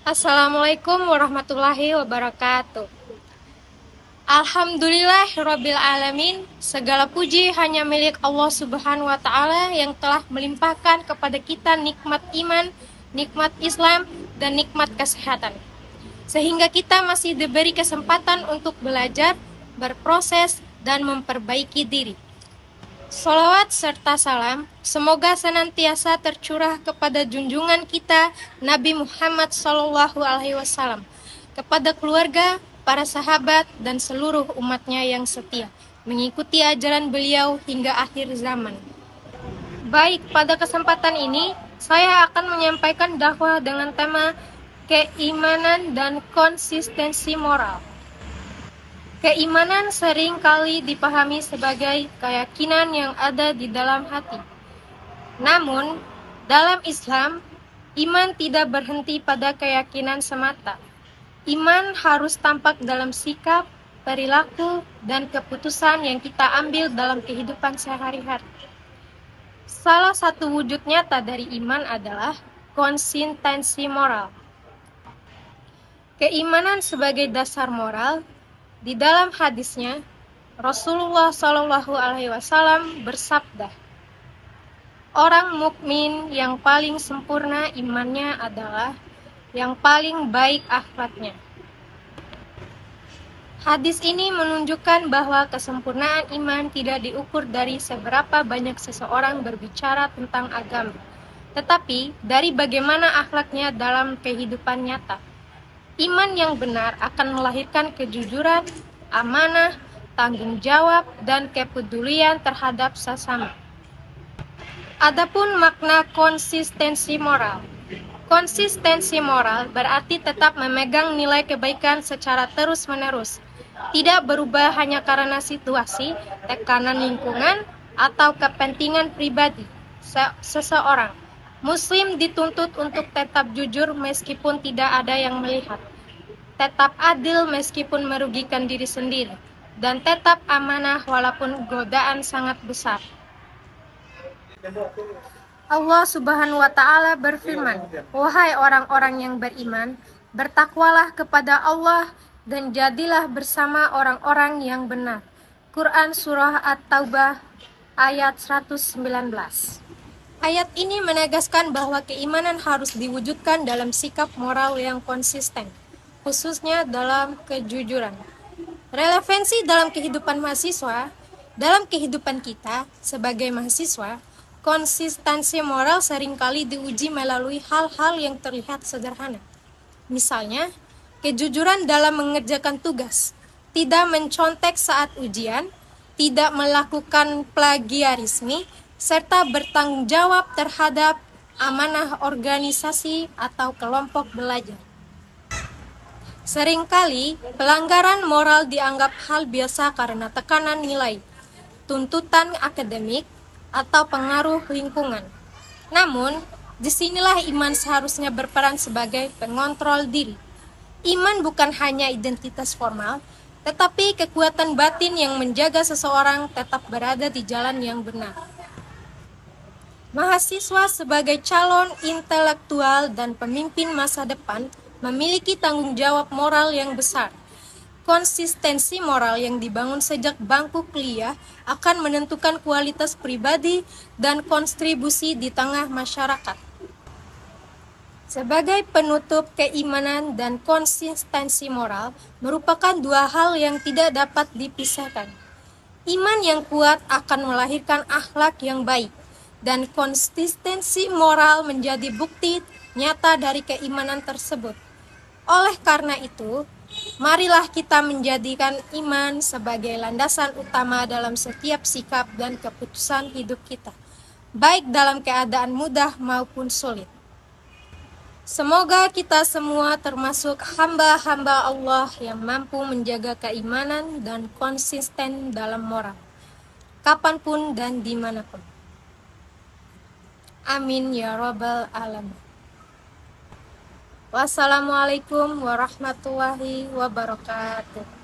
Assalamualaikum warahmatullahi wabarakatuh. Alhamdulillahirabbil alamin. Segala puji hanya milik Allah Subhanahu wa taala yang telah melimpahkan kepada kita nikmat iman, nikmat Islam, dan nikmat kesehatan. Sehingga kita masih diberi kesempatan untuk belajar, berproses, dan memperbaiki diri. Salawat serta salam semoga senantiasa tercurah kepada junjungan kita Nabi Muhammad SAW, kepada keluarga, para sahabat, dan seluruh umatnya yang setia mengikuti ajaran beliau hingga akhir zaman. Baik, pada kesempatan ini saya akan menyampaikan dakwah dengan tema keimanan dan konsistensi moral. Keimanan sering kali dipahami sebagai keyakinan yang ada di dalam hati. Namun, dalam Islam, iman tidak berhenti pada keyakinan semata. Iman harus tampak dalam sikap, perilaku, dan keputusan yang kita ambil dalam kehidupan sehari-hari. Salah satu wujud nyata dari iman adalah konsistensi moral. Keimanan sebagai dasar moral. Di dalam hadisnya, Rasulullah SAW bersabda, orang mukmin yang paling sempurna imannya adalah yang paling baik akhlaknya. Hadis ini menunjukkan bahwa kesempurnaan iman tidak diukur dari seberapa banyak seseorang berbicara tentang agama, tetapi dari bagaimana akhlaknya dalam kehidupan nyata. Iman yang benar akan melahirkan kejujuran, amanah, tanggung jawab, dan kepedulian terhadap sesama. Adapun makna konsistensi moral. Konsistensi moral berarti tetap memegang nilai kebaikan secara terus-menerus, tidak berubah hanya karena situasi, tekanan lingkungan, atau kepentingan pribadi seseorang. Muslim dituntut untuk tetap jujur meskipun tidak ada yang melihat, tetap adil meskipun merugikan diri sendiri, dan tetap amanah walaupun godaan sangat besar. Allah Subhanahu wa taala berfirman, "Wahai orang-orang yang beriman, bertakwalah kepada Allah dan jadilah bersama orang-orang yang benar." Quran Surah At-Taubah ayat 119. Ayat ini menegaskan bahwa keimanan harus diwujudkan dalam sikap moral yang konsisten, khususnya dalam kejujuran. Relevansi dalam kehidupan mahasiswa. Dalam kehidupan kita sebagai mahasiswa, konsistensi moral seringkali diuji melalui hal-hal yang terlihat sederhana. Misalnya, kejujuran dalam mengerjakan tugas, tidak mencontek saat ujian, tidak melakukan plagiarisme, serta bertanggung jawab terhadap amanah organisasi atau kelompok belajar. Seringkali, pelanggaran moral dianggap hal biasa karena tekanan nilai, tuntutan akademik, atau pengaruh lingkungan. Namun, disinilah iman seharusnya berperan sebagai pengontrol diri. Iman bukan hanya identitas formal, tetapi kekuatan batin yang menjaga seseorang tetap berada di jalan yang benar. Mahasiswa sebagai calon intelektual dan pemimpin masa depan memiliki tanggung jawab moral yang besar. Konsistensi moral yang dibangun sejak bangku kuliah akan menentukan kualitas pribadi dan kontribusi di tengah masyarakat. Sebagai penutup, keimanan dan konsistensi moral merupakan dua hal yang tidak dapat dipisahkan. Iman yang kuat akan melahirkan akhlak yang baik, dan konsistensi moral menjadi bukti nyata dari keimanan tersebut. Oleh karena itu, marilah kita menjadikan iman sebagai landasan utama dalam setiap sikap dan keputusan hidup kita, baik dalam keadaan mudah maupun sulit. Semoga kita semua termasuk hamba-hamba Allah yang mampu menjaga keimanan dan konsisten dalam moral, kapanpun dan dimanapun. Amin ya rabbal alamin. Wassalamualaikum warahmatullahi wabarakatuh.